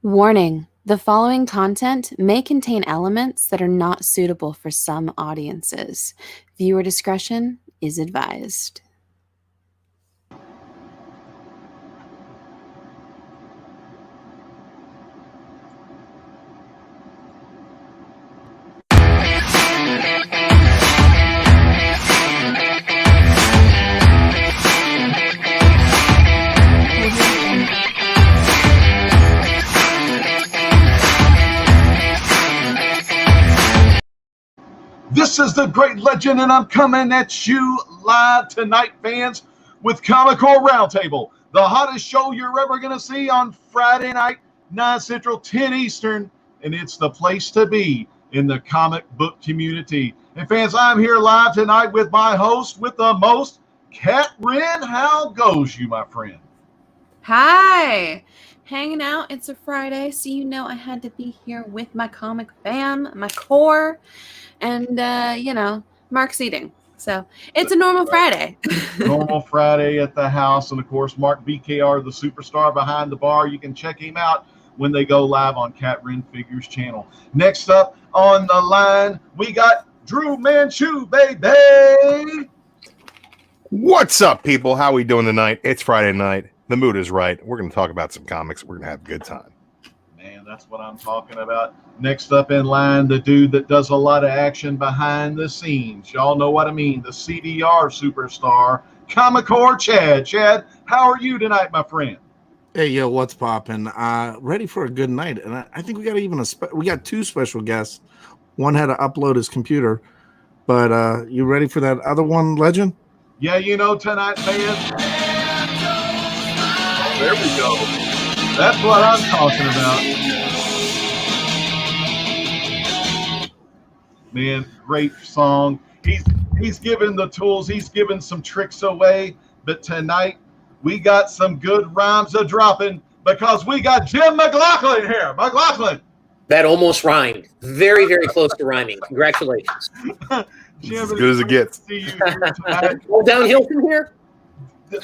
Warning: the following content may contain elements that are not suitable for some audiences. Viewer discretion is advised. This is the Great Legend, and I'm coming at you live tonight, fans, with Comical Roundtable, the hottest show you're ever going to see on Friday night, 9 Central, 10 Eastern, and it's the place to be in the comic book community. And fans, I'm here live tonight with my host with the most, Kat Wren. How goes you, my friend? Hi! Hanging out. It's a Friday, so you know I had to be here with my comic fam, my core, and, Mark's eating. So it's a normal Friday. Normal Friday at the house. And, of course, Mark BKR, the superstar behind the bar. You can check him out when they go live on Kat Wren Figures channel. Next up on the line, we got Drew Manchu, baby. What's up, people? How we doing tonight? It's Friday night. The mood is right. We're going to talk about some comics. We're going to have a good time. Man, that's what I'm talking about. Next up in line, the dude that does a lot of action behind the scenes. Y'all know what I mean. The CDR superstar, Comicore Chad. Chad, how are you tonight, my friend? Hey, yo, what's poppin'? Ready for a good night. And I think we got even we got two special guests. One had to upload his computer. But you ready for that other one, Legend? Yeah, tonight, man. Oh, there we go. That's what I'm talking about. Man, great song. He's given the tools. He's given some tricks away. But tonight, we got some good rhymes a dropping because we got Jim McLaughlin here. McLaughlin. That almost rhymed. Very, very close to rhyming. Congratulations. Jim, as good as it gets. See you here tonight. All downhill from here?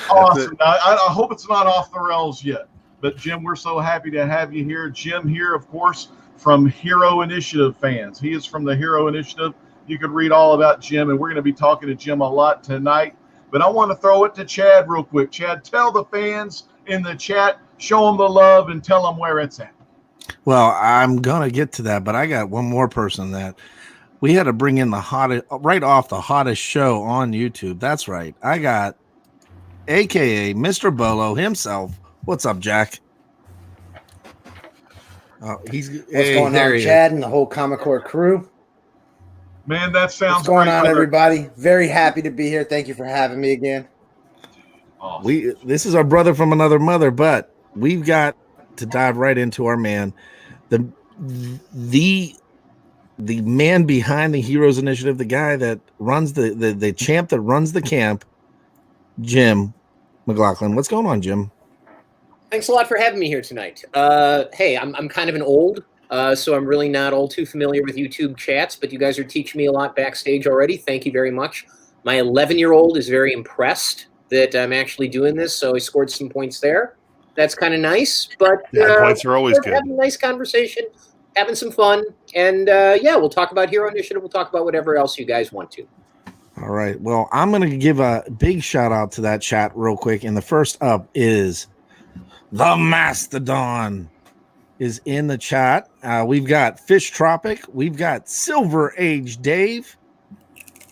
Awesome. I hope it's not off the rails yet. But, Jim, we're so happy to have you here. Jim here, of course, from Hero Initiative fans. He is from the Hero Initiative. You can read all about Jim, and we're going to be talking to Jim a lot tonight. But I want to throw it to Chad real quick. Chad, tell the fans in the chat, show them the love, and tell them where it's at. Well, I'm going to get to that, but I got one more person that we had to bring in the hottest, right off the hottest show on YouTube. That's right. I got AKA Mr. Bolo himself. What's up, Jack? What's going on, Chad and the whole Comicore crew? Man, that sounds What's going great, on, brother. everybody? Very happy to be here. Thank you for having me again. Awesome. This is our brother from another mother, but we've got to dive right into our man, the man behind the Heroes Initiative, the guy that runs the champ that runs the camp, Jim McLaughlin. What's going on, Jim? Thanks a lot for having me here tonight. Hey, I'm kind of an old, so I'm really not all too familiar with YouTube chats, but you guys are teaching me a lot backstage already. Thank you very much. My 11-year-old is very impressed that I'm actually doing this, so I scored some points there. That's kind of nice, but points are always good. Having a nice conversation, having some fun, and we'll talk about Hero Initiative. We'll talk about whatever else you guys want to. All right. Well, I'm going to give a big shout out to that chat real quick, and the first up is the Mastodon is in the chat. We've got Fish Tropic. We've got Silver Age Dave.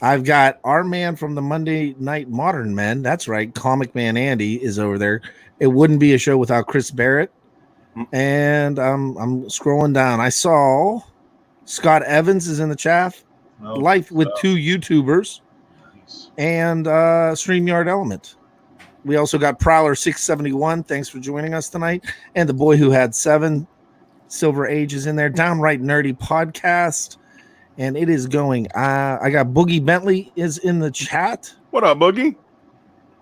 I've got our man from the Monday Night Modern Men. That's right. Comic Man Andy is over there. It wouldn't be a show without Chris Barrett. And I'm scrolling down. I saw Scott Evans is in the chat. Life with two YouTubers and StreamYard Element. We also got Prowler 671. Thanks for joining us tonight. And the boy who had 7 Silver Ages in there. Downright Nerdy Podcast. And it is going. I got Boogie Bentley is in the chat. What up, Boogie?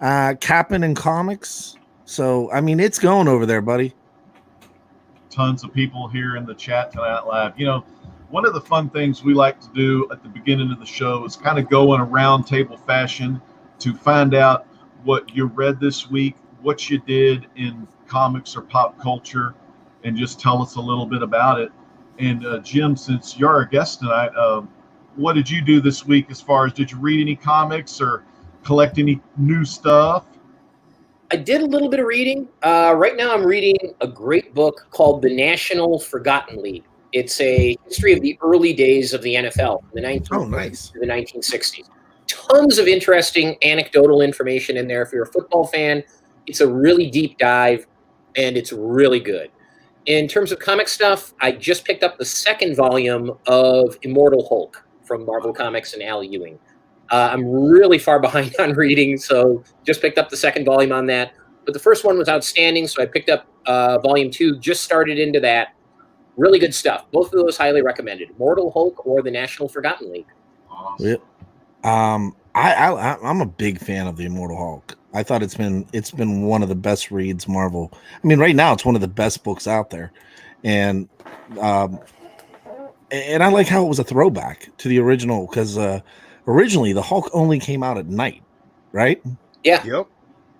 Cap'n and Comics. So, I mean, it's going over there, buddy. Tons of people here in the chat tonight live. One of the fun things we like to do at the beginning of the show is kind of go in a round table fashion to find out what you read this week, what you did in comics or pop culture, and just tell us a little bit about it. And Jim, since you're our guest tonight, what did you do this week as far as, did you read any comics or collect any new stuff? I did a little bit of reading. Right now I'm reading a great book called The National Forgotten League. It's a history of the early days of the NFL, from the 1950s to the 1960s. Tons of interesting anecdotal information in there. If you're a football fan, it's a really deep dive, and it's really good. In terms of comic stuff, I just picked up the second volume of Immortal Hulk from Marvel Comics and Al Ewing. I'm really far behind on reading, so just picked up the second volume on that. But the first one was outstanding, so I picked up volume 2, just started into that. Really good stuff. Both of those highly recommended. Immortal Hulk or The National Forgotten League. Awesome. Yep. I'm a big fan of the Immortal Hulk. I thought it's been one of the best reads Marvel. I mean, right now it's one of the best books out there, and I like how it was a throwback to the original, because originally the Hulk only came out at night, right? Yeah. Yep.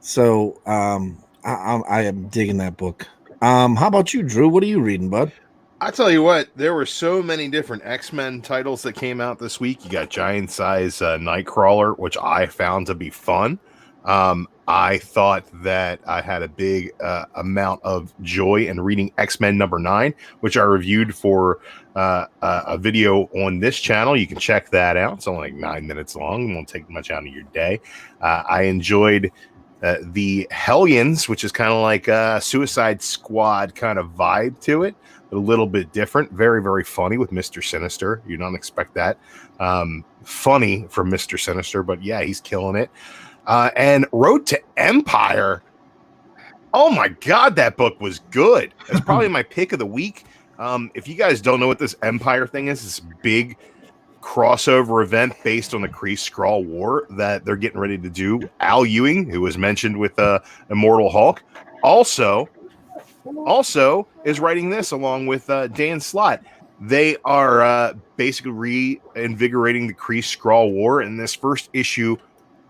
So I am digging that book. How about you, Drew? What are you reading, bud? I tell you what, there were so many different X-Men titles that came out this week. You got Giant Size Nightcrawler, which I found to be fun. I thought that I had a big amount of joy in reading X-Men #9, which I reviewed for a video on this channel. You can check that out. It's only like 9 minutes long. It won't take much out of your day. I enjoyed the Hellions, which is kind of like a Suicide Squad kind of vibe to it, but a little bit different. Very, very funny with Mr. Sinister. You don't expect that. Funny from Mr. Sinister, but yeah, he's killing it. And Road to Empire. Oh my God, that book was good. That's probably my pick of the week. If you guys don't know what this Empire thing is, it's a big crossover event based on the Kree-Skrull War that they're getting ready to do. Al Ewing, who was mentioned with Immortal Hulk, also is writing this along with Dan Slott. They are basically reinvigorating the Kree-Skrull War, and this first issue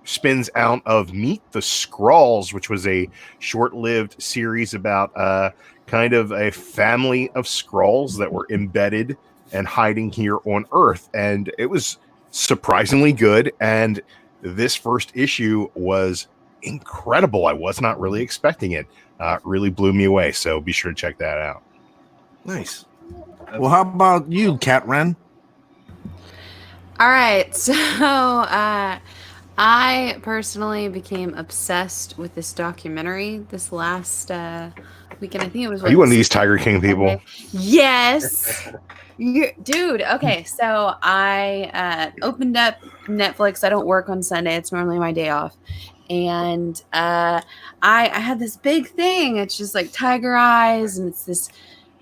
spins out of Meet the Skrulls, which was a short-lived series about kind of a family of Skrulls that were embedded and hiding here on Earth. And it was surprisingly good. And this first issue was incredible. I was not really expecting it. Really blew me away. So be sure to check that out. Nice. Well, how about you, Cat Ren? All right. So I personally became obsessed with this documentary this last weekend. I think it was. Are you one of these Tiger King people? Yes. Dude, okay. So I opened up Netflix. I don't work on Sunday. It's normally my day off. And I had this big thing. It's just like tiger eyes, and it's this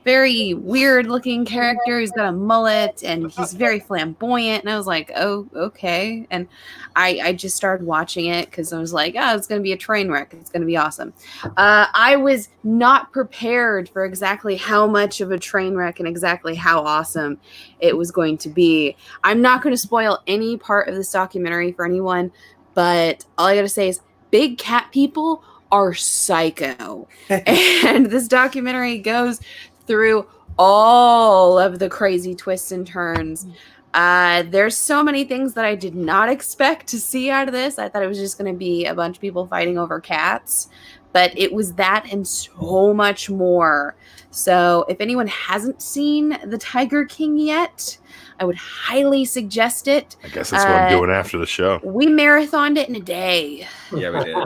very weird looking character. He's got a mullet and he's very flamboyant. And I was like, oh, okay. And I just started watching it because I was like, oh, it's going to be a train wreck. It's going to be awesome. I was not prepared for exactly how much of a train wreck and exactly how awesome it was going to be. I'm not going to spoil any part of this documentary for anyone, but all I got to say is big cat people are psycho. And this documentary goes through all of the crazy twists and turns. There's so many things that I did not expect to see out of this. I thought it was just going to be a bunch of people fighting over cats, but it was that and so much more. So if anyone hasn't seen The Tiger King yet, I would highly suggest it. I guess that's what I'm doing after the show. We marathoned it in a day. Yeah, we did.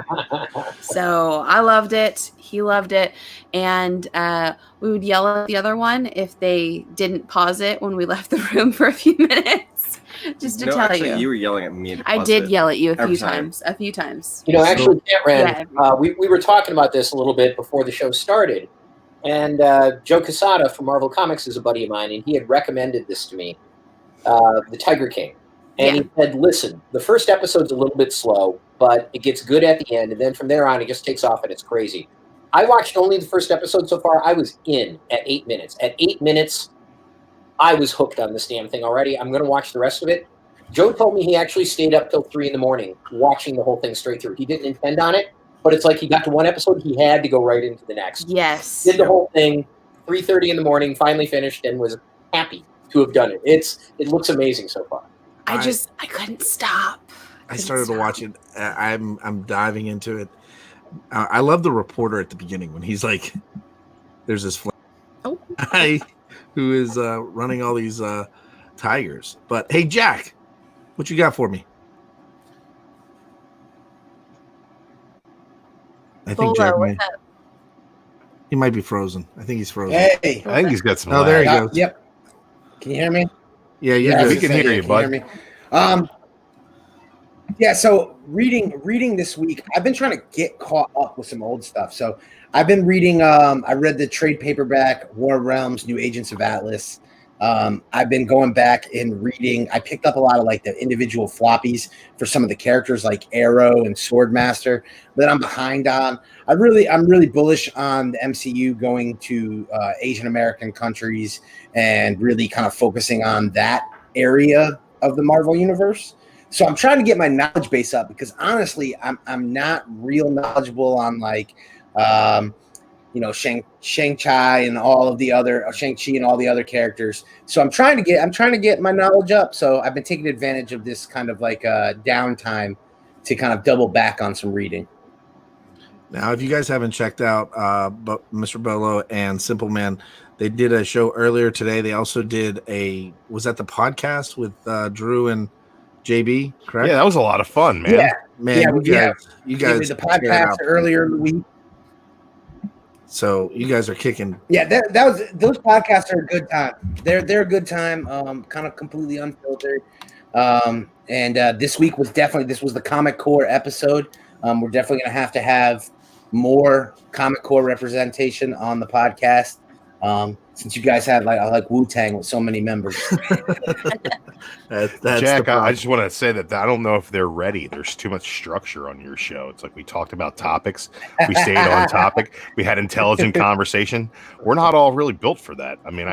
So I loved it. He loved it. And we would yell at the other one if they didn't pause it when we left the room for a few minutes. Just to tell actually, you. You were yelling at me. I did yell at you a few time. times. A few times. You know, actually, Ren, we were talking about this a little bit before the show started. And Joe Quesada from Marvel Comics is a buddy of mine, and he had recommended this to me, The Tiger King. And he said, listen, the first episode's a little bit slow, but it gets good at the end. And then from there on, it just takes off and it's crazy. I watched only the first episode so far. I was in at 8 minutes. At 8 minutes, I was hooked on this damn thing already. I'm going to watch the rest of it. Joe told me he actually stayed up till 3 a.m. watching the whole thing straight through. He didn't intend on it, but it's like he got to one episode, he had to go right into the next. Yes. Did the whole thing, 3:30 in the morning, finally finished, and was happy to have done it. It looks amazing so far. I couldn't stop. I started to watch it. I'm diving into it. I love the reporter at the beginning when he's like, "There's this guy who is running all these tigers." But hey, Jack, what you got for me? I think Jack he might be frozen. I think he's frozen. Hey, I think he's got some. Oh, there he goes. Yep. Can you hear me? Yeah, we can hear you, bud. Hear me? Yeah. So reading this week, I've been trying to get caught up with some old stuff. So I've been reading. I read the trade paperback War Realms, New Agents of Atlas. I've been going back and reading. I picked up a lot of like the individual floppies for some of the characters like Arrow and Swordmaster that I'm behind on. I'm really bullish on the MCU going to Asian American countries and really kind of focusing on that area of the Marvel universe. So I'm trying to get my knowledge base up because honestly, I'm not real knowledgeable on like Shang-Chi and all of the other Shang-Chi and all the other characters. So I'm trying to get my knowledge up. So I've been taking advantage of this kind of like downtime to kind of double back on some reading. Now, if you guys haven't checked out Mr. Bolo and Simple Man, they did a show earlier today. They also did was that the podcast with Drew and JB, correct? Yeah, that was a lot of fun, man. Yeah, man, you guys did the podcast earlier in the week. So you guys are kicking. Yeah, those podcasts are a good time. They're a good time. Kind of completely unfiltered. And this week was the Comic Core episode. We're definitely gonna have more Comic Core representation on the podcast. Since you guys had like Wu-Tang with so many members. that's Jack, I just want to say that I don't know if they're ready. There's too much structure on your show. It's like we talked about topics. We stayed on topic. We had intelligent conversation. We're not all really built for that. I mean,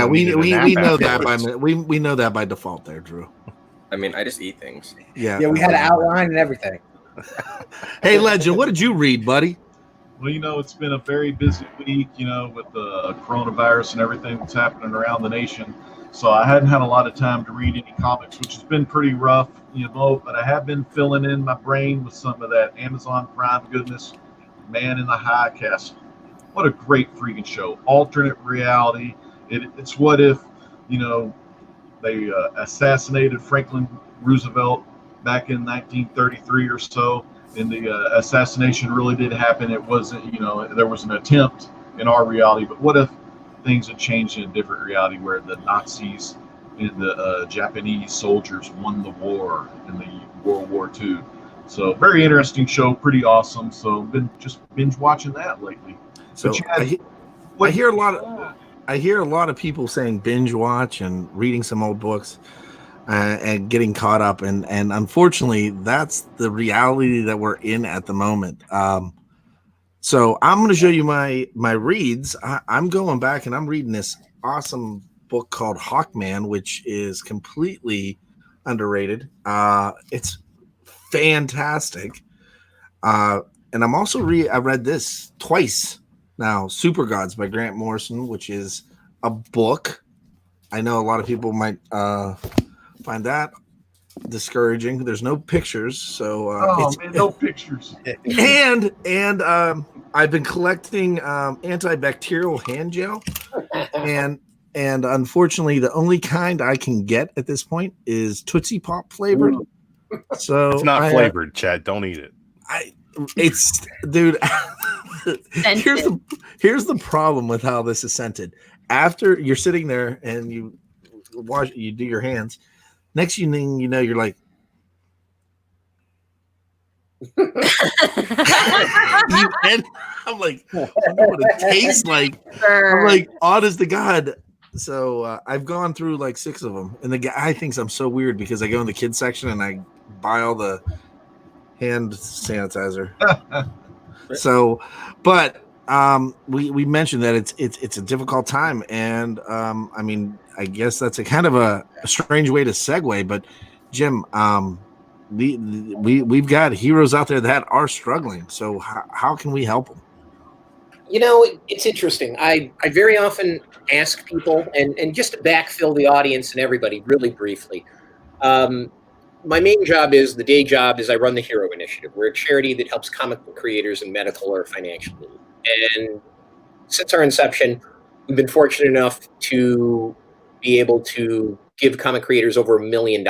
we know that we know that by default there, Drew. I mean, I just eat things. Yeah, we had an outline and everything. Hey, Legend, what did you read, buddy? Well, it's been a very busy week, with the coronavirus and everything that's happening around the nation. So I hadn't had a lot of time to read any comics, which has been pretty rough, but I have been filling in my brain with some of that Amazon Prime goodness. Man in the High Castle. What a great freaking show. Alternate reality. It's what if, they assassinated Franklin Roosevelt back in 1933 or so. And the assassination really did happen. It wasn't, there was an attempt in our reality. But what if things had changed in a different reality where the Nazis and the Japanese soldiers won the war in the World War II? So very interesting show, pretty awesome. So been just binge watching that lately. So I hear a lot of people saying binge watch and reading some old books. And getting caught up, and unfortunately, that's the reality that we're in at the moment. So I'm going to show you my reads. I'm going back and I'm reading this awesome book called Hawkman, which is completely underrated. It's fantastic, and I'm also I read this twice now. Super Gods by Grant Morrison, which is a book. I know a lot of people might find that discouraging. There's no pictures, so no pictures. And I've been collecting antibacterial hand gel, and unfortunately, the only kind I can get at this point is Tootsie Pop flavored. So it's not flavored, Chad. Don't eat it. It's dude. Here's the problem with how this is scented. After you're sitting there and you do your hands. Next thing you know, you're like, I'm like, I know what it tastes like. I'm like, honest to God. So I've gone through like 6 of them, and the guy thinks I'm so weird because I go in the kids section and I buy all the hand sanitizer. So, but we mentioned that it's a difficult time, and I mean, I guess that's a kind of a strange way to segue. But Jim, we've got heroes out there that are struggling. So how can we help them? You know, it's interesting. I very often ask people, and just to backfill the audience and everybody really briefly, my main job is, the day job is I run the Hero Initiative. We're a charity that helps comic book creators in medical or financial need. And since our inception, we've been fortunate enough to be able to give comic creators over $1 million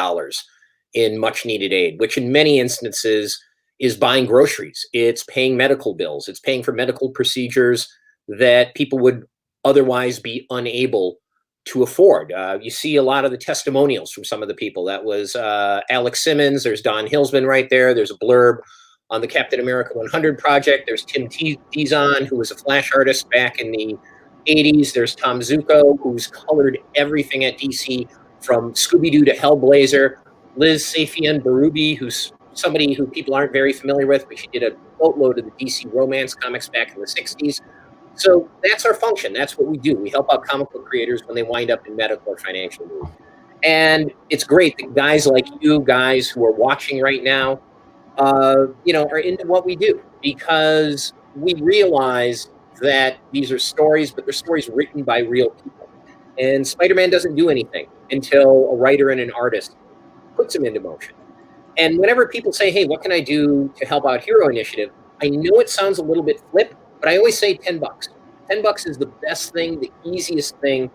in much needed aid, which in many instances is buying groceries, it's paying medical bills, it's paying for medical procedures that people would otherwise be unable to afford. You see a lot of the testimonials from some of the people. That was Alex Simmons, there's Don Hillsman right there, there's a blurb on the Captain America 100 project, there's Tim Tizon, who was a Flash artist back in the 80s, there's Tom Zucco, who's colored everything at DC from Scooby-Doo to Hellblazer, Liz Safian Barubi, who's somebody who people aren't very familiar with, but she did a boatload of the DC romance comics back in the 60s. So that's our function. That's what we do. We help out comic book creators when they wind up in medical or financial need. And it's great that guys like you guys who are watching right now, are into what we do, because we realize that these are stories, but they're stories written by real people. And Spider-Man doesn't do anything until a writer and an artist puts him into motion. And whenever people say, hey, what can I do to help out Hero Initiative? I know it sounds a little bit flip, but I always say $10. $10 is the best thing, the easiest thing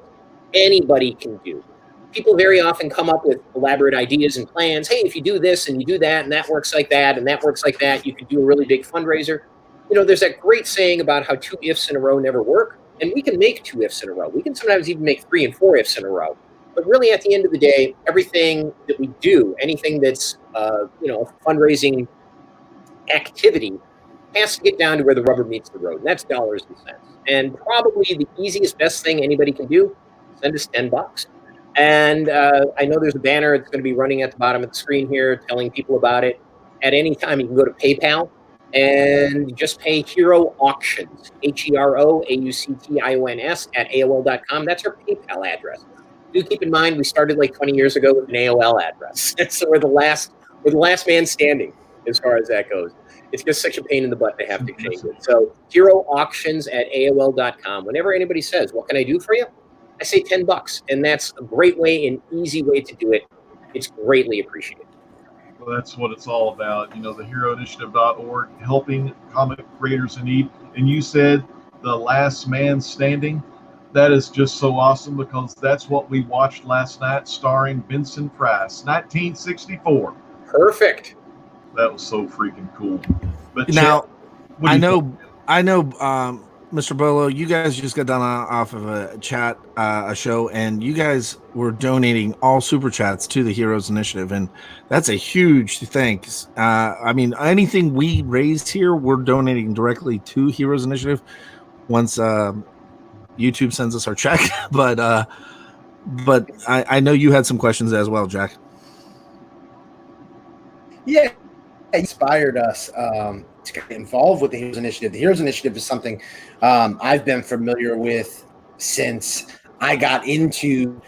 anybody can do. People very often come up with elaborate ideas and plans. Hey, if you do this and you do that, and that works like that, and that works like that, you could do a really big fundraiser. There's that great saying about how 2 ifs in a row never work. And we can make 2 ifs in a row. We can sometimes even make 3 and 4 ifs in a row. But really, at the end of the day, everything that we do, anything that's a fundraising activity, has to get down to where the rubber meets the road. And that's dollars and cents. And probably the easiest, best thing anybody can do, send us $10. And I know there's a banner that's going to be running at the bottom of the screen here, telling people about it. At any time, you can go to PayPal and just pay Hero Auctions, HeroAuctions at AOL.com. That's our PayPal address. Do keep in mind, we started like 20 years ago with an AOL address. So we're the last man standing as far as that goes. It's just such a pain in the butt to have to change it. So Hero Auctions at AOL.com. Whenever anybody says, what can I do for you? I say $10. And that's a great way, an easy way to do it. It's greatly appreciated. Well, that's what it's all about. The heroinitiative.org, helping comic creators in need. And you said the last man standing. That is just so awesome, because that's what we watched last night, starring Vincent Price, 1964. Perfect. That was so freaking cool. But Now, Chet, I know, Mr. Bolo, you guys just got done off of a chat, a show, and you guys were donating all super chats to the Heroes Initiative, and that's a huge thanks. Anything we raised here, we're donating directly to Heroes Initiative once YouTube sends us our check. But I know you had some questions as well, Jack. Yeah, it inspired us to get involved with the Heroes Initiative. The Heroes Initiative is something I've been familiar with since I got into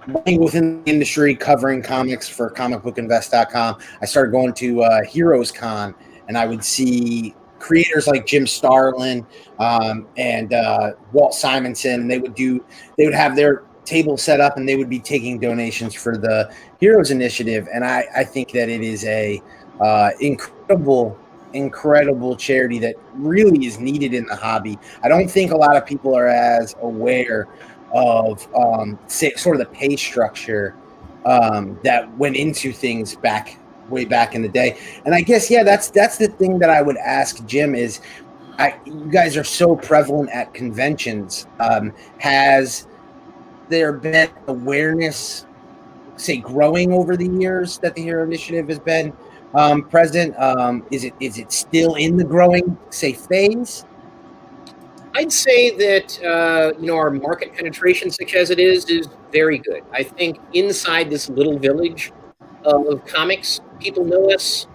working within the industry, covering comics for comicbookinvest.com. I started going to Heroes Con, and I would see creators like Jim Starlin and Walt Simonson. They would have their table set up, and they would be taking donations for the Heroes Initiative. And I think that it is a incredible charity that really is needed in the hobby. I don't think a lot of people are as aware of sort of the pay structure that went into things way back in the day. And I guess, that's the thing that I would ask Jim is, you guys are so prevalent at conventions. Has there been awareness, say, growing over the years that the Hero Initiative has been present? Is it still in the growing, say, phase? I'd say that our market penetration, such as it is very good. I think inside this little village of comics, people know us,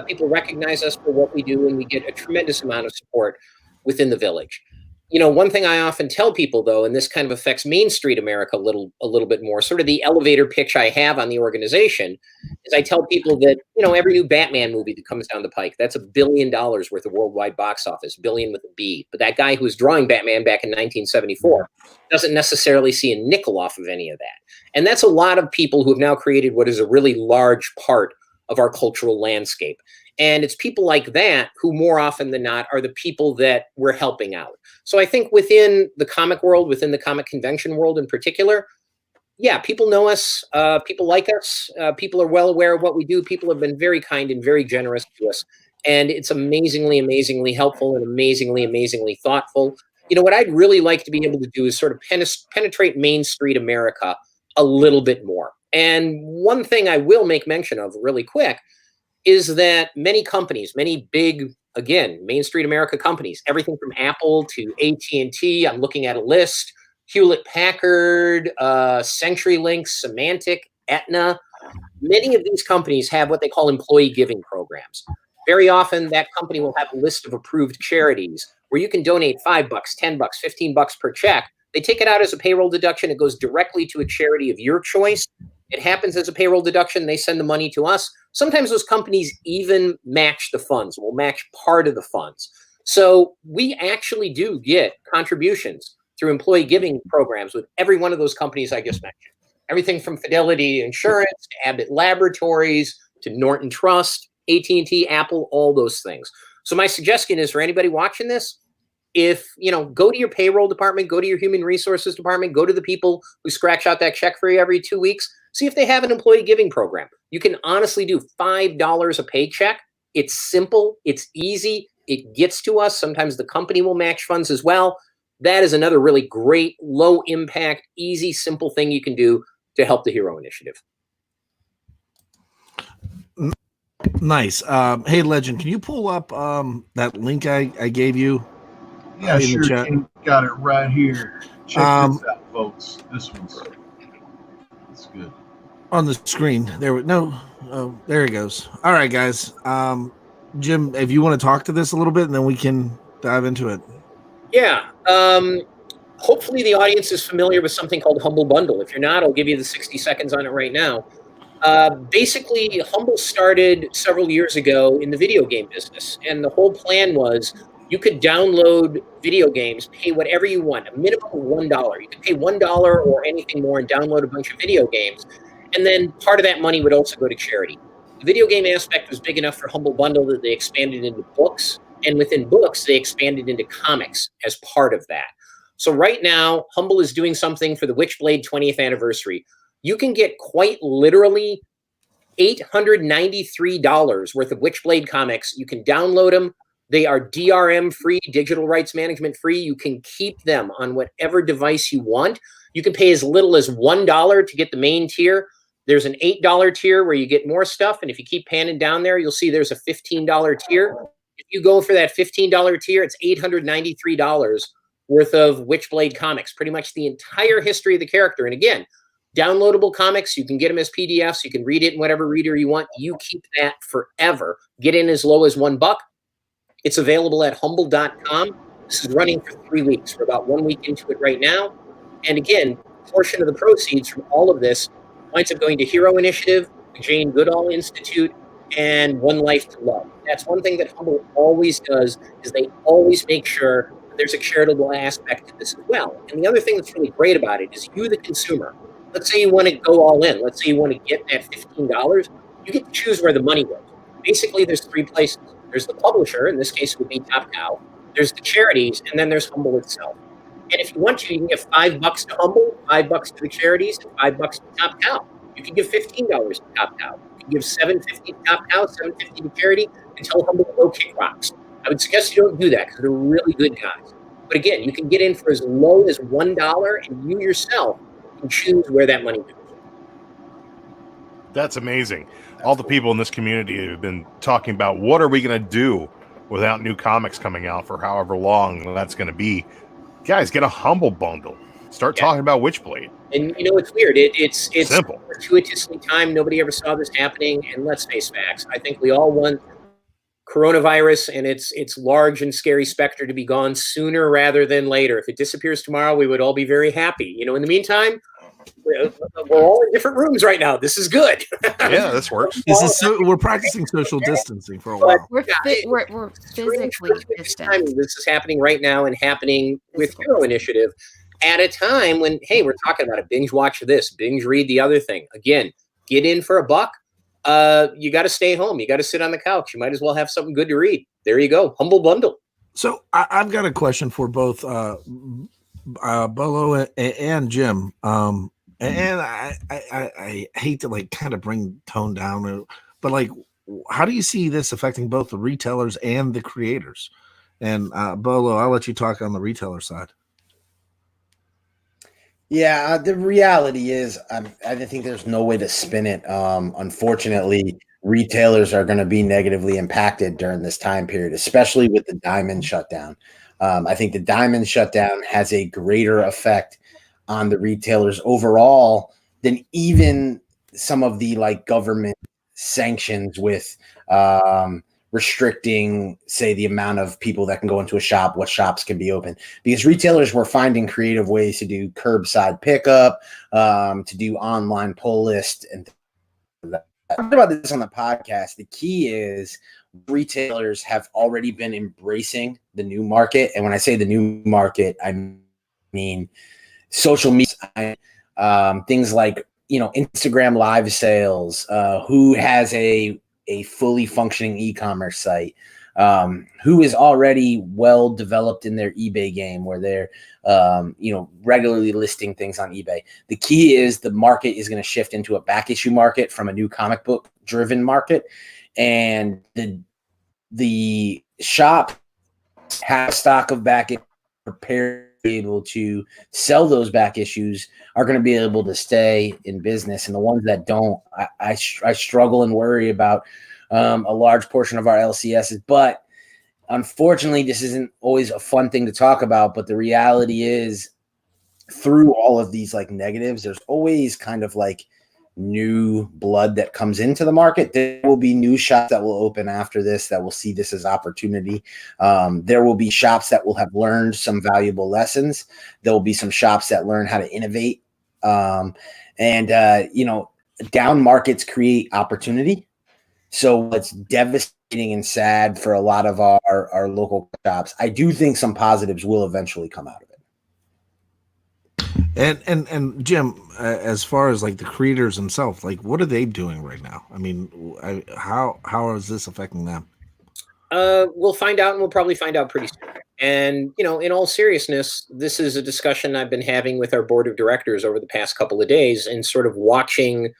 people recognize us for what we do, and we get a tremendous amount of support within the village. one thing I often tell people, though, and this kind of affects Main Street America a little bit more, sort of the elevator pitch I have on the organization, is I tell people that, every new Batman movie that comes down the pike, that's $1 billion worth of worldwide box office, billion with a B. But that guy who was drawing Batman back in 1974 doesn't necessarily see a nickel off of any of that. And that's a lot of people who have now created what is a really large part of our cultural landscape. And it's people like that who more often than not are the people that we're helping out. So I think within the comic world, within the comic convention world in particular, yeah, people know us, people like us, people are well aware of what we do. People have been very kind and very generous to us. And it's amazingly, amazingly helpful and amazingly, amazingly thoughtful. What I'd really like to be able to do is sort of penetrate Main Street America a little bit more. And one thing I will make mention of really quick is that many companies, many big, again, Main Street America companies, everything from Apple to AT&T, I'm looking at a list, Hewlett-Packard, CenturyLink, Symantec, Aetna, many of these companies have what they call employee giving programs. Very often, that company will have a list of approved charities where you can donate $5, $10, $15 per check. They take it out as a payroll deduction. It goes directly to a charity of your choice. It happens as a payroll deduction. They send the money to us. Sometimes those companies even match the funds, will match part of the funds. So we actually do get contributions through employee giving programs with every one of those companies I just mentioned. Everything from Fidelity Insurance to Abbott Laboratories to Norton Trust, AT&T, Apple, all those things. So my suggestion is for anybody watching this, if, go to your payroll department, go to your human resources department, go to the people who scratch out that check for you every 2 weeks, see if they have an employee giving program. You can honestly do $5 a paycheck. It's simple. It's easy. It gets to us. Sometimes the company will match funds as well. That is another really great, low impact, easy, simple thing you can do to help the Hero Initiative. Nice. Hey, Legend, can you pull up that link I gave you? Yeah, sure. Got it right here. Check this out, folks. This one's good. On the screen. There it goes. All right, guys. Jim, if you want to talk to this a little bit, and then we can dive into it. Yeah. Hopefully the audience is familiar with something called Humble Bundle. If you're not, I'll give you the 60 seconds on it right now. Basically, Humble started several years ago in the video game business. And the whole plan was you could download video games, pay whatever you want, a minimum of $1. You could pay $1 or anything more and download a bunch of video games. And then part of that money would also go to charity. The video game aspect was big enough for Humble Bundle that they expanded into books. And within books, they expanded into comics as part of that. So right now, Humble is doing something for the Witchblade 20th anniversary. You can get quite literally $893 worth of Witchblade comics. You can download them. They are DRM free, digital rights management free. You can keep them on whatever device you want. You can pay as little as $1 to get the main tier. There's an $8 tier where you get more stuff. And if you keep panning down there, you'll see there's a $15 tier. If you go for that $15 tier, it's $893 worth of Witchblade comics, pretty much the entire history of the character. And again, downloadable comics, you can get them as PDFs. You can read it in whatever reader you want. You keep that forever. Get in as low as $1. It's available at humble.com. This is running for 3 weeks. We're about 1 week into it right now. And again, a portion of the proceeds from all of this winds up going to Hero Initiative, the Jane Goodall Institute, and One Life to Love. That's one thing that Humble always does, is they always make sure that there's a charitable aspect to this as well. And the other thing that's really great about it is you, the consumer, let's say you want to go all in. Let's say you want to get that $15. You get to choose where the money goes. Basically, there's 3 places. There's the publisher, in this case it would be Top Cow. There's the charities, and then there's Humble itself. And if you want to, you can give $5 to Humble, $5 to the charities, and $5 to Top Cow. You can give $15 to Top Cow. You can give $7.50 to Top Cow, $7.50 to charity, and tell Humble to go kick rocks. I would suggest you don't do that because they're really good guys. But again, you can get in for as low as $1, and you yourself can choose where that money goes. That's amazing. All the people in this community have been talking about what are we going to do without new comics coming out for however long that's going to be. Guys, get a Humble Bundle. Start talking about Witchblade. And it's weird. It's simple, gratuitously timed. Nobody ever saw this happening. And let's face facts. I think we all want coronavirus and its large and scary specter to be gone sooner rather than later. If it disappears tomorrow, we would all be very happy. You know, in the meantime, we're all in different rooms right now. This is good. Yeah, this works. We're practicing social distancing for a while. We're physically distant. This is happening right now and happening with Hero Initiative at a time when, hey, we're talking about a binge watch this, binge read the other thing. Again, get in for a buck. You got to stay home. You got to sit on the couch. You might as well have something good to read. There you go. Humble bundle. So I've got a question for both Bolo and Jim. And I hate to like kind of bring tone down, but like, how do you see this affecting both the retailers and the creators? And Bolo, I'll let you talk on the retailer side. Yeah, the reality is, I think there's no way to spin it. Unfortunately, retailers are going to be negatively impacted during this time period, especially with the diamond shutdown. I think the diamond shutdown has a greater effect on the retailers overall than even some of the like government sanctions with restricting, say, the amount of people that can go into a shop, what shops can be open, because retailers were finding creative ways to do curbside pickup, to do online pull list. And I talked about this on the podcast. The key is retailers have already been embracing the new market. And when I say the new market, I mean social media, things like, you know, Instagram live sales, who has a fully functioning e-commerce site, who is already well developed in their eBay game where they're, you know, regularly listing things on eBay. The key is the market is going to shift into a back issue market from a new comic book driven market. And the shop have stock of back issues prepared to be able to sell those back issues are going to be able to stay in business. And the ones that don't, I struggle and worry about a large portion of our LCSs. But unfortunately, this isn't always a fun thing to talk about. But the reality is, through all of these like negatives, there's always kind of like new blood that comes into the market. There will be new shops that will open after this that will see this as opportunity. There will be shops that will have learned some valuable lessons. There will be some shops that learn how to innovate. You know, down markets create opportunity. So what's devastating and sad for a lot of our local shops, I do think some positives will eventually come out of it. And Jim, as far as like the creators themselves, like what are they doing right now? I mean, how is this affecting them? We'll find out, and we'll probably find out pretty soon. And, you know, in all seriousness, this is a discussion I've been having with our board of directors over the past couple of days and sort of watching,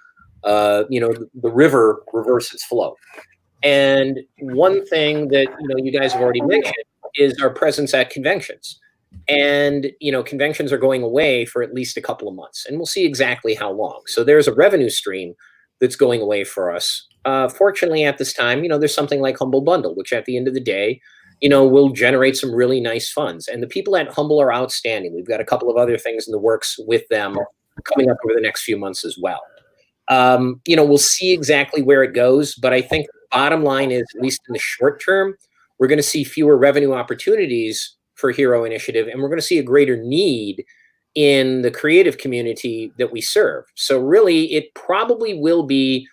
you know, the river reverse its flow. And one thing that, you know, you guys have already mentioned is our presence at conventions. And, you know, conventions are going away for at least a couple of months, and we'll see exactly how long. So there's a revenue stream that's going away for us. Fortunately, at this time, you know, there's something like Humble Bundle, which at the end of the day, you know, will generate some really nice funds. And the people at Humble are outstanding. We've got a couple of other things in the works with them coming up over the next few months as well. You know, we'll see exactly where it goes. But I think the bottom line is, at least in the short term, we're going to see fewer revenue opportunities for Hero Initiative, and we're going to see a greater need in the creative community that we serve. So really, it probably will be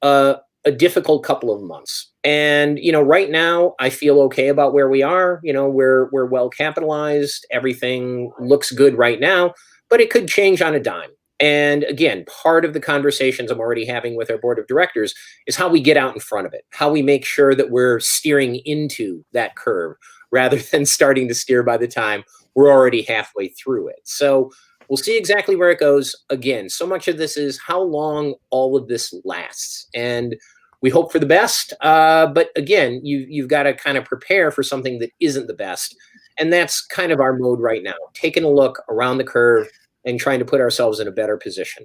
a difficult couple of months. And, you know, right now I feel okay about where we are. You know, we're well capitalized. Everything looks good right now, but it could change on a dime. And again, part of the conversations I'm already having with our board of directors is how we get out in front of it, how we make sure that we're steering into that curve rather than starting to steer by the time we're already halfway through it. So we'll see exactly where it goes. Again, so much of this is how long all of this lasts. And we hope for the best. But again, you've got to kind of prepare for something that isn't the best. And that's kind of our mode right now, taking a look around the curve and trying to put ourselves in a better position.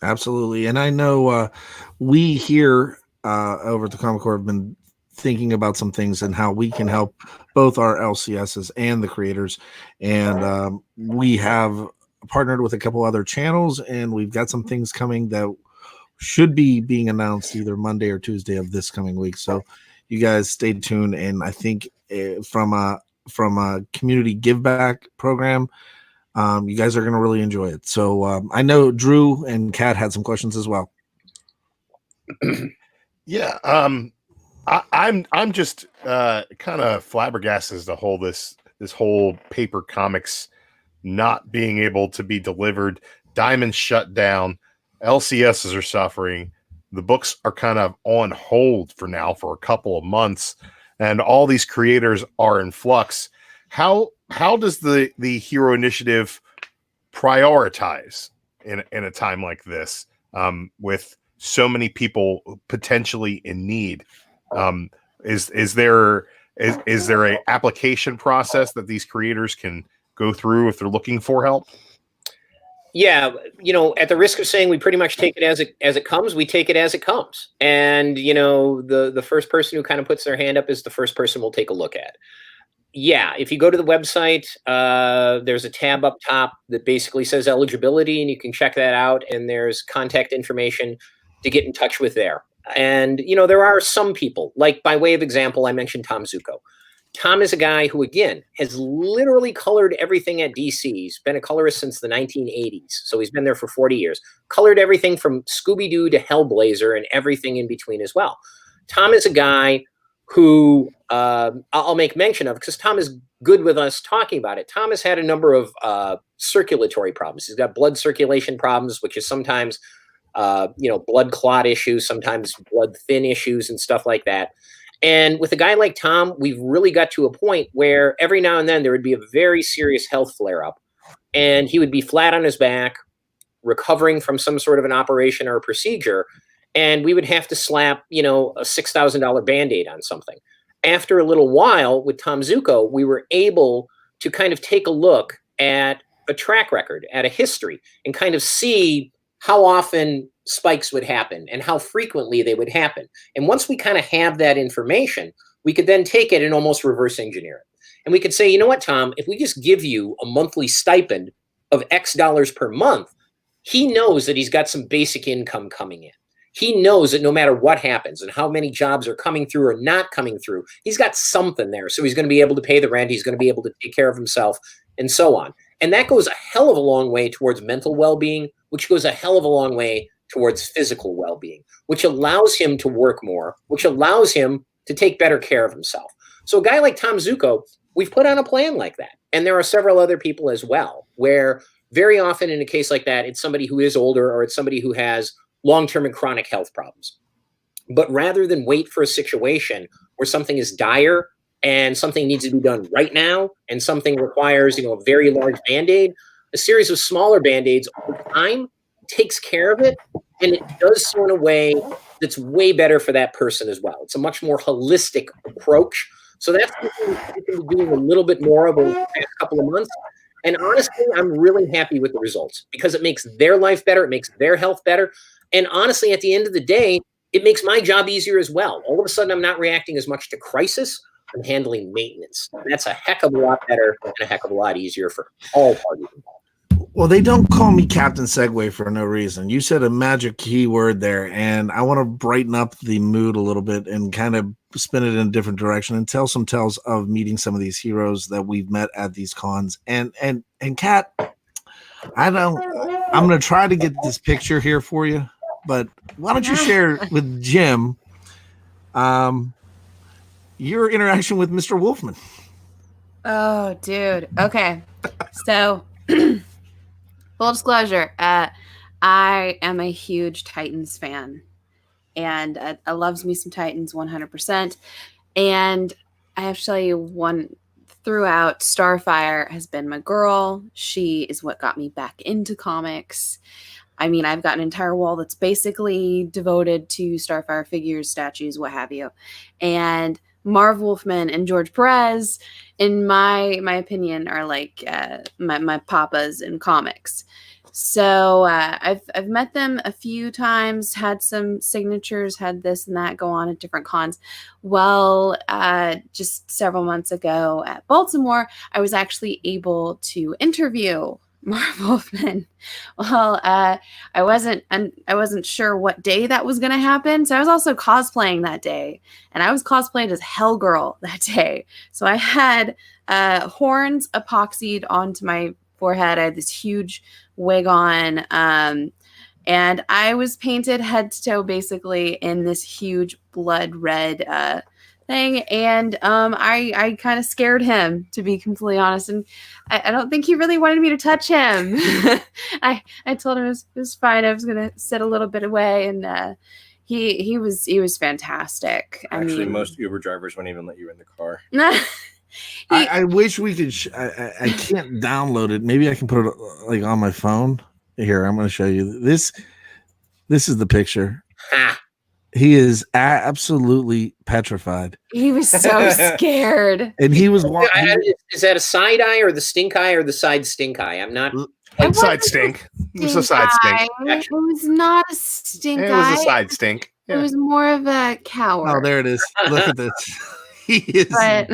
Absolutely. And I know we here over at the Comic Corps have been thinking about some things and how we can help both our LCSs and the creators. And we have partnered with a couple other channels, and we've got some things coming that should be being announced either Monday or Tuesday of this coming week. So you guys stay tuned. And I think from a community give back program, you guys are going to really enjoy it. So I know Drew and Kat had some questions as well. Yeah. I'm just kind of flabbergasted as to this whole paper comics not being able to be delivered. Diamond's shut down. LCSs are suffering. The books are kind of on hold for now for a couple of months, and all these creators are in flux. How does the Hero Initiative prioritize in a time like this, with so many people potentially in need? Is there a application process that these creators can go through if they're looking for help? Yeah, at the risk of saying we pretty much take it as it comes, we take it as it comes. And the first person who kind of puts their hand up is the first person we'll take a look at. Yeah, if you go to the website, there's a tab up top that basically says eligibility, and you can check that out. And there's contact information to get in touch with there. And there are some people, like by way of example, I mentioned Tom Zuko. Tom is a guy who, again, has literally colored everything at DC. He's been a colorist since the 1980s, so he's been there for 40 years. Colored everything from Scooby-Doo to Hellblazer and everything in between as well. Tom is a guy who I'll make mention of because Tom is good with us talking about it. Tom has had a number of circulatory problems. He's got blood circulation problems, which is sometimes blood clot issues, sometimes blood thin issues and stuff like that. And with a guy like Tom, we've really got to a point where every now and then there would be a very serious health flare-up, and he would be flat on his back, recovering from some sort of an operation or a procedure, and we would have to slap, a $6,000 Band-Aid on something. After a little while, with Tom Zuko, we were able to kind of take a look at a track record, at a history, and kind of see how often spikes would happen and how frequently they would happen. And once we kind of have that information, we could then take it and almost reverse engineer it. And we could say, you know what, Tom, if we just give you a monthly stipend of X dollars per month, he knows that he's got some basic income coming in. He knows that no matter what happens and how many jobs are coming through or not coming through, he's got something there. So he's going to be able to pay the rent. He's going to be able to take care of himself and so on. And that goes a hell of a long way towards mental well-being, which goes a hell of a long way towards physical well-being, which allows him to work more, which allows him to take better care of himself. So a guy like Tom Zuko, we've put on a plan like that. And there are several other people as well, where very often in a case like that, it's somebody who is older or it's somebody who has long-term and chronic health problems. But rather than wait for a situation where something is dire and something needs to be done right now and something requires, a very large Band-Aid, a series of smaller Band-Aids over time takes care of it, and it does so in a way that's way better for that person as well. It's a much more holistic approach. So that's something we've been doing a little bit more over the past couple of months. And honestly, I'm really happy with the results because it makes their life better. It makes their health better. And honestly, at the end of the day, it makes my job easier as well. All of a sudden, I'm not reacting as much to crisis. I'm handling maintenance. That's a heck of a lot better and a heck of a lot easier for all parties involved. Well, they don't call me Captain Segway for no reason. You said a magic keyword there, and I want to brighten up the mood a little bit and kind of spin it in a different direction and tell some tales of meeting some of these heroes that we've met at these cons. And Kat, I'm going to try to get this picture here for you, but why don't you share with Jim your interaction with Mr. Wolfman? Oh, dude. Okay. So full disclosure, I am a huge Titans fan, and I loves me some Titans 100%. And I have to tell you, throughout, Starfire has been my girl. She is what got me back into comics. I mean, I've got an entire wall that's basically devoted to Starfire figures, statues, what have you. And Marv Wolfman and George Perez, in my opinion, are like my papas in comics. So I've met them a few times, had some signatures, had this and that go on at different cons. Well, just several months ago at Baltimore, I was actually able to interview Marv Wolfman. Well, I wasn't sure what day that was going to happen, so I was also cosplaying that day, and I was cosplayed as Hellgirl that day. So I had horns epoxied onto my forehead. I had this huge wig on, and I was painted head to toe, basically in this huge blood red thing, and I kind of scared him, to be completely honest, and I don't think he really wanted me to touch him. I told him it was fine. I was gonna sit a little bit away, and he was fantastic. Actually, most Uber drivers won't even let you in the car. I wish we could. I can't download it. Maybe I can put it like on my phone. Here, I'm going to show you this. This is the picture. Ha. He is absolutely petrified. He was so scared. And he was walking. Is that a side eye or the stink eye or the side stink eye? I'm not. Side stink. It was a side stink. It was not a stink eye. It was a side stink. It was more of a coward. Oh, there it is. Look at this. He is. But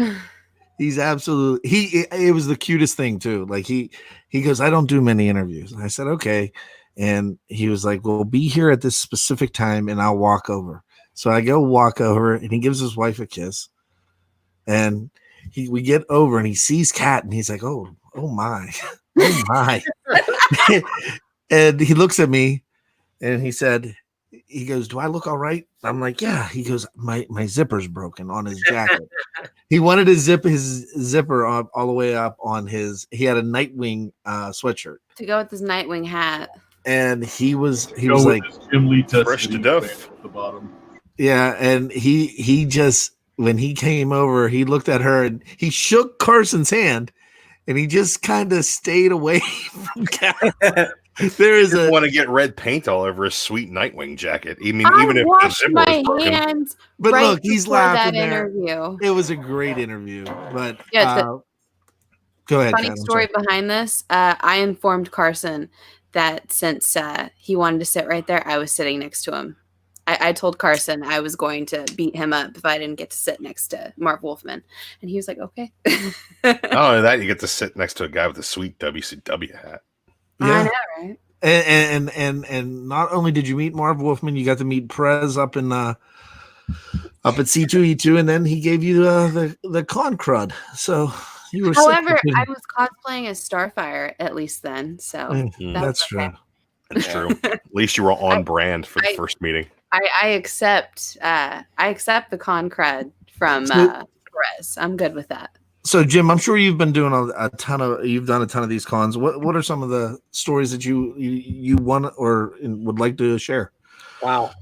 he's absolutely. It was the cutest thing too. Like he goes, I don't do many interviews. And I said, okay. And he was like, well, be here at this specific time and I'll walk over. So I go walk over and he gives his wife a kiss. And we get over and he sees Kat and he's like, oh my. Oh my. And he looks at me and he goes, do I look all right? I'm like, yeah. He goes, my zipper's broken on his jacket. He wanted to zip his zipper up all the way up on he had a Nightwing sweatshirt. To go with his Nightwing hat. And he was like Jim Lee fresh to death at the bottom. Yeah, and he just, when he came over, he looked at her and he shook Carson's hand and he just kind of stayed away from Kat. There is a want to get red paint all over his sweet Nightwing jacket. I mean, even if the zipper was broken. Hands but right look, he's laughing that there. interview. It was a great interview. But Yeah, go ahead. Funny Kat, story behind this. I informed Carson that since he wanted to sit right there, I was sitting next to him. I told Carson I was going to beat him up if I didn't get to sit next to Marv Wolfman. And he was like, okay. Oh, that you get to sit next to a guy with a sweet WCW hat. Yeah. I know, right? And not only did you meet Marv Wolfman, you got to meet Prez up at C2E2, and then he gave you the con crud. So you were. However, I was cosplaying as Starfire at least then, so that's true. That's true. At least you were on brand for the first meeting. I accept the con crud from Perez. I'm good with that. So Jim, I'm sure you've been doing you've done a ton of these cons. What are some of the stories that you want or would like to share? Wow.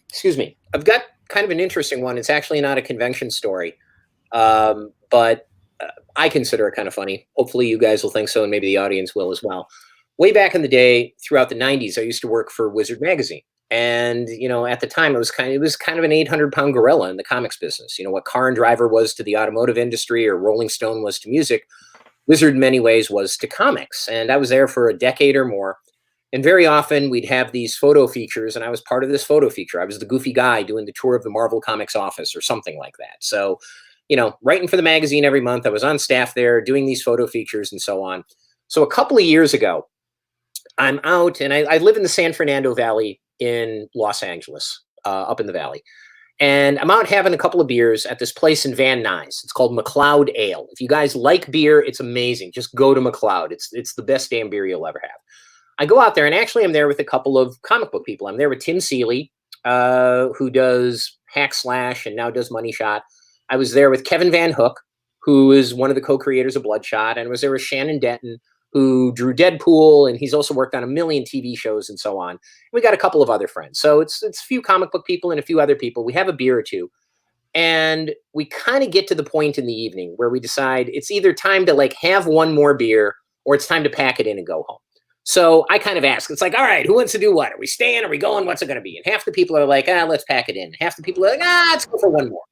Excuse me. I've got kind of an interesting one. It's actually not a convention story, but I consider it kind of funny. Hopefully you guys will think so, and maybe the audience will as well. Way back in the day, throughout the 90s, I used to work for Wizard Magazine. And, at the time it was kind of an 800-pound gorilla in the comics business. What Car and Driver was to the automotive industry or Rolling Stone was to music, Wizard in many ways was to comics. And I was there for a decade or more. And very often we'd have these photo features, and I was part of this photo feature. I was the goofy guy doing the tour of the Marvel Comics office or something like that. So, writing for the magazine every month. I was on staff there doing these photo features and so on. So a couple of years ago, I'm out, and I live in the San Fernando Valley in Los Angeles, up in the valley. And I'm out having a couple of beers at this place in Van Nuys. It's called McLeod Ale. If you guys like beer, it's amazing. Just go to McLeod. It's the best damn beer you'll ever have. I go out there, and actually I'm there with a couple of comic book people. I'm there with Tim Seeley, who does Hack Slash and now does Money Shot. I was there with Kevin Van Hook, who is one of the co-creators of Bloodshot. And I was there with Shannon Denton, who drew Deadpool, and he's also worked on a million TV shows and so on. We got a couple of other friends. So it's a few comic book people and a few other people. We have a beer or two, and we kind of get to the point in the evening where we decide it's either time to have one more beer or it's time to pack it in and go home. So I kind of ask, it's like, all right, who wants to do what? Are we staying? Are we going? What's it going to be? And half the people are like, let's pack it in. Half the people are like, let's go for one more.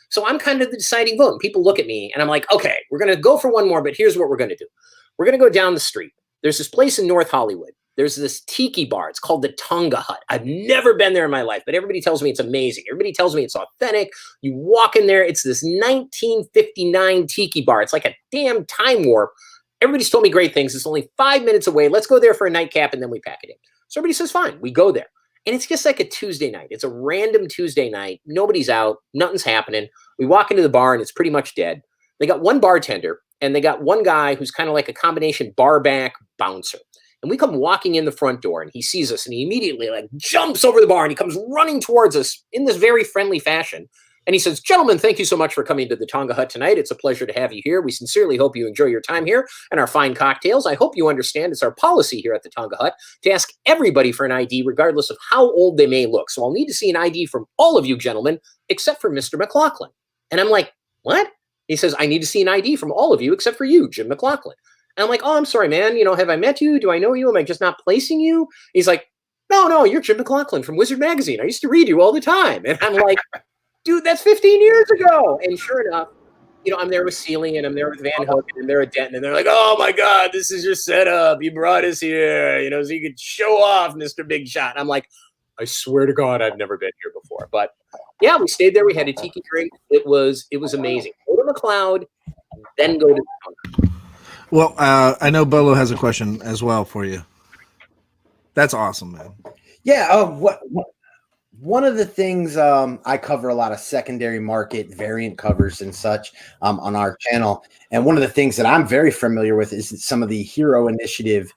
So I'm kind of the deciding vote. And people look at me and I'm like, okay, we're going to go for one more, but here's what we're going to do. We're going to go down the street. There's this place in North Hollywood. There's this tiki bar. It's called the Tonga Hut. I've never been there in my life, but everybody tells me it's amazing. Everybody tells me it's authentic. You walk in there. It's this 1959 tiki bar. It's like a damn time warp. Everybody's told me great things. It's only 5 minutes away. Let's go there for a nightcap, and then we pack it in. So everybody says, fine. We go there. And it's just like a Tuesday night. It's a random Tuesday night. Nobody's out. Nothing's happening. We walk into the bar, and it's pretty much dead. They got one bartender, and they got one guy who's kind of like a combination bar back bouncer. And we come walking in the front door, and he sees us, and he immediately like jumps over the bar, and he comes running towards us in this very friendly fashion. And he says, gentlemen, thank you so much for coming to the Tonga Hut tonight. It's a pleasure to have you here. We sincerely hope you enjoy your time here and our fine cocktails. I hope you understand it's our policy here at the Tonga Hut to ask everybody for an ID, regardless of how old they may look. So I'll need to see an ID from all of you gentlemen, except for Mr. McLaughlin. And I'm like, what? He says, I need to see an ID from all of you, except for you, Jim McLaughlin. And I'm like, oh, I'm sorry, man. You know, have I met you? Do I know you? Am I just not placing you? He's like, no, you're Jim McLaughlin from Wizard Magazine. I used to read you all the time. And I'm like, dude, that's 15 years ago. And sure enough, you know, I'm there with Sealing and I'm there with Van Hook and they're at Denton and they're like, oh my God, this is your setup. You brought us here, you know, so you could show off, Mr. Big Shot. And I'm like, I swear to God, I've never been here before. But yeah, we stayed there. We had a tiki drink. It was amazing. Go to McLeod, then go to the counter. Well, I know Bolo has a question as well for you. That's awesome, man. Yeah. One of the things I cover a lot of secondary market variant covers and such on our channel. And one of the things that I'm very familiar with is some of the Hero Initiative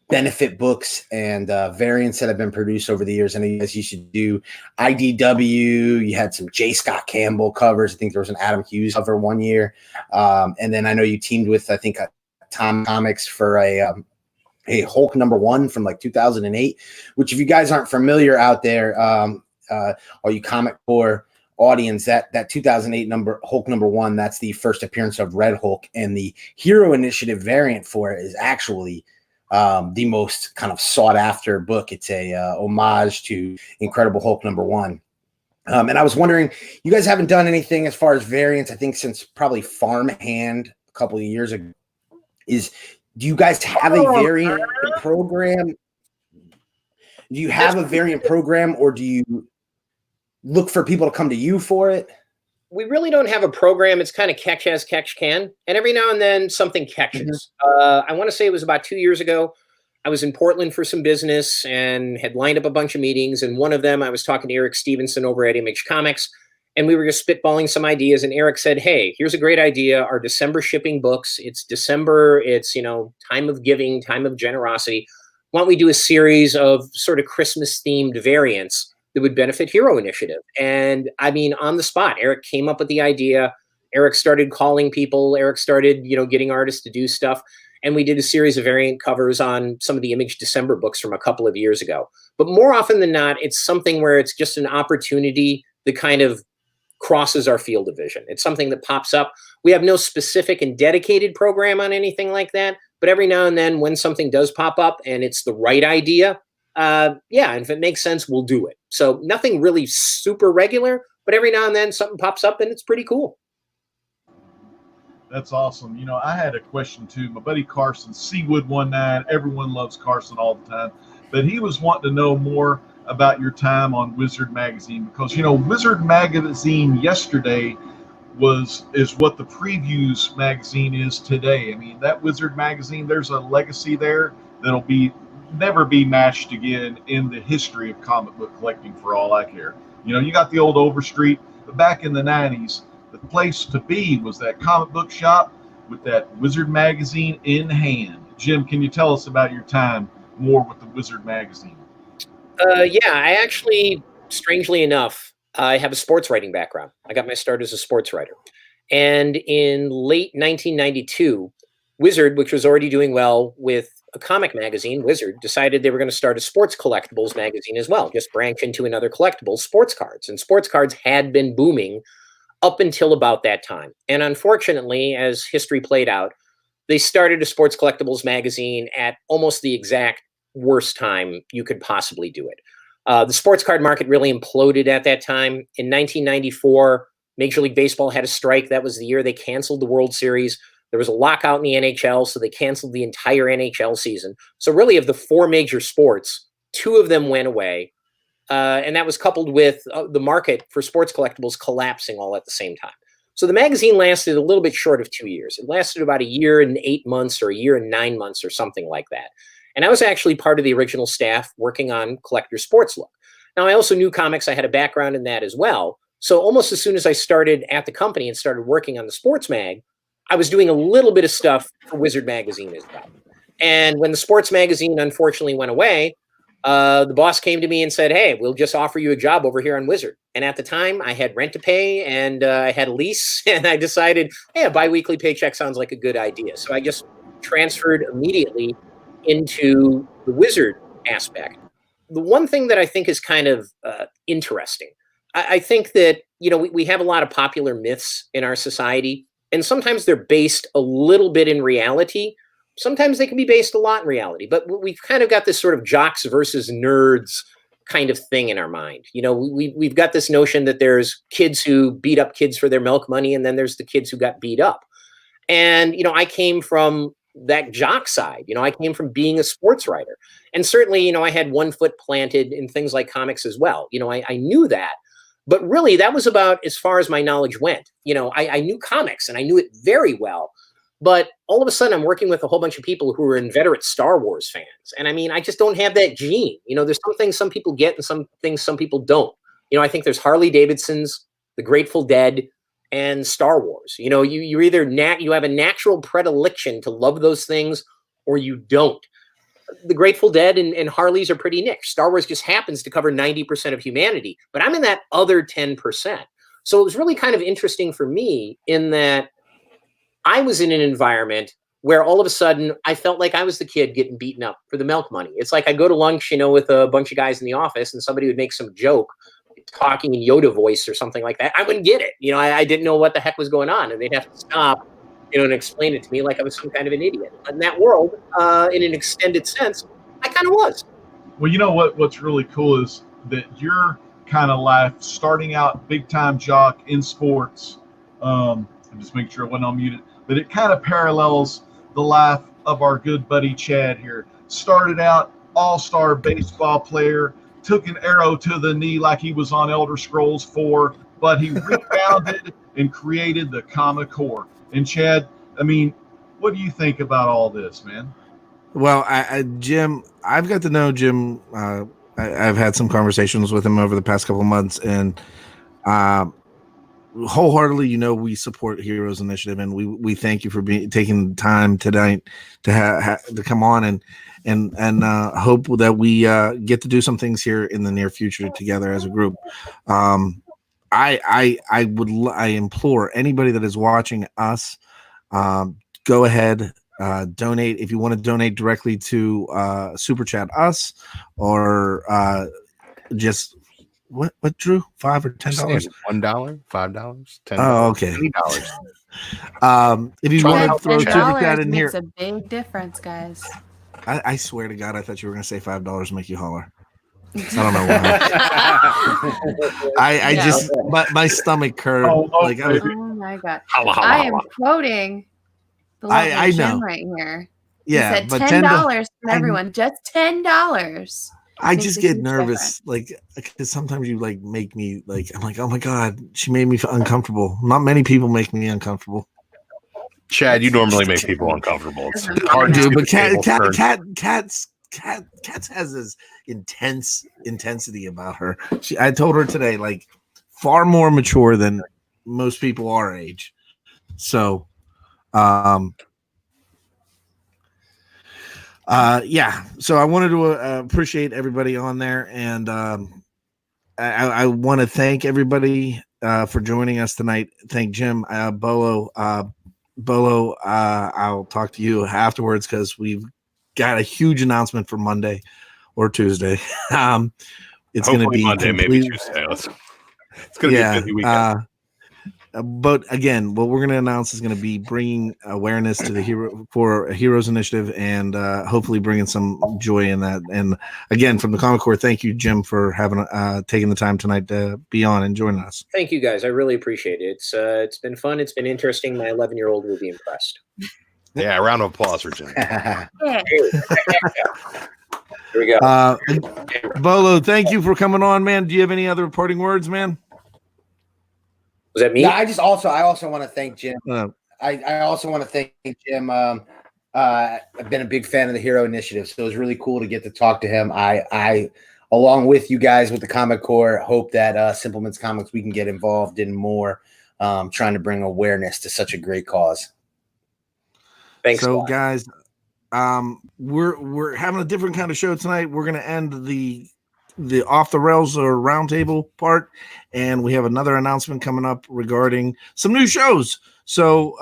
benefit books and variants that have been produced over the years. And you guys used to do IDW. You had some J. Scott Campbell covers. I think there was an Adam Hughes cover one year. And then I know you teamed with, I think, Tom Comics for a Hulk #1 from like 2008, which if you guys aren't familiar out there, or you comic core audience, that 2008 Hulk #1, that's the first appearance of Red Hulk, and the Hero Initiative variant for it is actually the most kind of sought after book. It's a homage to Incredible Hulk #1. And I was wondering, you guys haven't done anything as far as variants, I think, since probably Farmhand a couple of years ago. Do you guys have a variant program? Do you have a variant program, or do you look for people to come to you for it? We really don't have a program. It's kind of catch as catch can. And every now and then something catches. I want to say it was about 2 years ago. I was in Portland for some business and had lined up a bunch of meetings. And one of them, I was talking to Eric Stevenson over at Image Comics. And we were just spitballing some ideas. And Eric said, hey, here's a great idea. Our December shipping books. It's December. It's, you know, time of giving, time of generosity. Why don't we do a series of sort of Christmas themed variants that would benefit Hero Initiative? And I mean, on the spot, Eric came up with the idea. Eric started calling people. Eric started, you know, getting artists to do stuff. And we did a series of variant covers on some of the Image December books from a couple of years ago. But more often than not, it's something where it's just an opportunity that kind of crosses our field of vision. It's something that pops up. We have no specific and dedicated program on anything like that. But every now and then when something does pop up and it's the right idea, yeah, and if it makes sense, we'll do it. So nothing really super regular, but every now and then something pops up and it's pretty cool. That's awesome. You know, I had a question too. My buddy Carson, Seawood19, everyone loves Carson all the time, but he was wanting to know more about your time on Wizard Magazine, because, you know, Wizard Magazine yesterday is what the Previews magazine is today. I mean, that Wizard Magazine, there's a legacy there that'll never be matched again in the history of comic book collecting, for all I care. You know, you got the old Overstreet, but back in the 90s, the place to be was that comic book shop with that Wizard Magazine in hand. Jim, can you tell us about your time more with the Wizard Magazine? Yeah, I actually, strangely enough, I have a sports writing background. I got my start as a sports writer. And in late 1992, Wizard, which was already doing well with a comic magazine, Wizard, decided they were going to start a sports collectibles magazine as well, just branch into another collectibles, sports cards. And sports cards had been booming up until about that time. And unfortunately, as history played out, they started a sports collectibles magazine at almost the exact worst time you could possibly do it. The sports card market really imploded at that time. In 1994, Major League Baseball had a strike. That was the year they canceled the World Series. There was a lockout in the NHL, so they canceled the entire NHL season. So really, of the four major sports, two of them went away. And that was coupled with the market for sports collectibles collapsing all at the same time. So the magazine lasted a little bit short of 2 years. It lasted about a year and 8 months or a year and 9 months or something like that. And I was actually part of the original staff working on Collector Sports Look. Now, I also knew comics. I had a background in that as well. So almost as soon as I started at the company and started working on the sports mag, I was doing a little bit of stuff for Wizard Magazine as well. And when the sports magazine unfortunately went away, the boss came to me and said, hey, we'll just offer you a job over here on Wizard. And at the time, I had rent to pay and I had a lease. And I decided, hey, a biweekly paycheck sounds like a good idea. So I just transferred immediately into the Wizard aspect. The one thing that I think is kind of interesting, I think that, we have a lot of popular myths in our society, and sometimes they're based a little bit in reality. Sometimes they can be based a lot in reality, but we've kind of got this sort of jocks versus nerds kind of thing in our mind. We've got this notion that there's kids who beat up kids for their milk money, and then there's the kids who got beat up. And, I came from that jock side. I came from being a sports writer. And certainly, I had one foot planted in things like comics as well. I knew that. But really, that was about as far as my knowledge went. I knew comics and I knew it very well. But all of a sudden, I'm working with a whole bunch of people who are inveterate Star Wars fans. And I mean, I just don't have that gene. There's some things some people get and some things some people don't. I think there's Harley Davidson's, the Grateful Dead, and Star Wars. You either you have a natural predilection to love those things or you don't. The Grateful Dead and Harleys are pretty niche. Star Wars just happens to cover 90% of humanity, but I'm in that other 10%. So it was really kind of interesting for me in that I was in an environment where all of a sudden I felt like I was the kid getting beaten up for the milk money. It's like I go to lunch, with a bunch of guys in the office and somebody would make some joke talking in Yoda voice or something like that. I wouldn't get it. I didn't know what the heck was going on, and they'd have to stop, and explain it to me like I was some kind of an idiot. But in that world, in an extended sense, I kind of was. Well, what's really cool is that your kind of life, starting out big time jock in sports, I'm just making sure I wasn't unmuted, but it kind of parallels the life of our good buddy Chad here. Started out all-star baseball player, took an arrow to the knee like he was on Elder Scrolls 4, but he rebounded and created the Comic Core. And Chad, I mean, what do you think about all this, man? Well, Jim, I've got to know Jim. I've had some conversations with him over the past couple of months, and wholeheartedly, we support Heroes Initiative, and we thank you for taking the time tonight to come on and hope that we get to do some things here in the near future together as a group. I implore anybody that is watching us, go ahead, donate. If you want to donate directly to Super Chat us, or just what Drew, $5 or $10? $1, $5, $10. Oh, okay. $20. If you want to throw Super Chat in makes here, a big difference, guys. I swear to God, I thought you were going to say $5 make you holler. I don't know why. I just my stomach curved. Oh my God! Holla, holla, I am holla. quoting the I know Jim right here. Yeah, he said but $10 for everyone. Just $10. I just get nervous, because sometimes you make me I'm like, oh my God, she made me feel uncomfortable. Not many people make me uncomfortable. Chad, you normally make people uncomfortable. It's hard to do, but Cats Cats has this intense intensity about her. I told her today, far more mature than most people our age. So, yeah. So I wanted to appreciate everybody on there, and I want to thank everybody for joining us tonight. Thank Jim, Bolo. I'll talk to you afterwards because we've got a huge announcement for Monday or Tuesday. It's going to be Monday, maybe Tuesday. It's going to be a busy weekend. But again, what we're going to announce is going to be bringing awareness to the Heroes Initiative, and hopefully bringing some joy in that. And again, from the Comic Core, thank you, Jim, for having taking the time tonight to be on and join us. Thank you, guys. I really appreciate it. It's been fun. It's been interesting. My 11-year-old will be impressed. Yeah, a round of applause for Jim. Here we go. Bolo, thank you for coming on, man. Do you have any other parting words, man? Was that me? Yeah, I also want to thank Jim. Uh, I also want to thank Jim. I've been a big fan of the Hero Initiative, so it was really cool to get to talk to him. I along with you guys with the Comic Corps, hope that Simpleman's Comics we can get involved in more, trying to bring awareness to such a great cause. Thanks, so Scott. guys, we're having a different kind of show tonight. We're gonna end the off the rails or roundtable part, and we have another announcement coming up regarding some new shows. So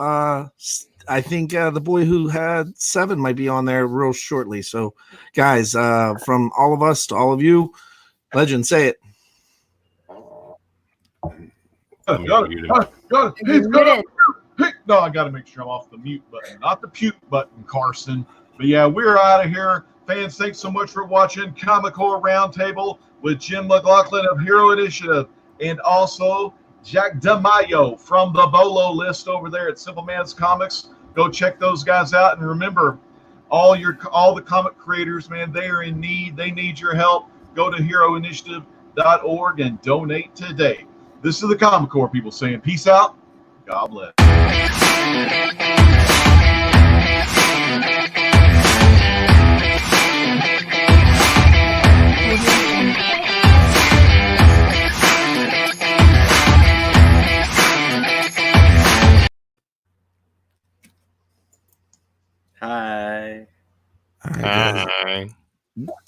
I think the boy who had 7 might be on there real shortly. So guys, from all of us to all of you, Legend, say it. No, I got to make sure I'm off the mute button, not the puke button, Carson. But yeah, we're out of here. Fans, thanks so much for watching Comic Corps Roundtable with Jim McLaughlin of Hero Initiative and also Jack DeMaio from the Bolo list over there at Simple Man's Comics. Go check those guys out. And remember, all the comic creators, man, they are in need. They need your help. Go to heroinitiative.org and donate today. This is the Comic Corps people saying peace out. God bless. Hi. All right, guys. Hi.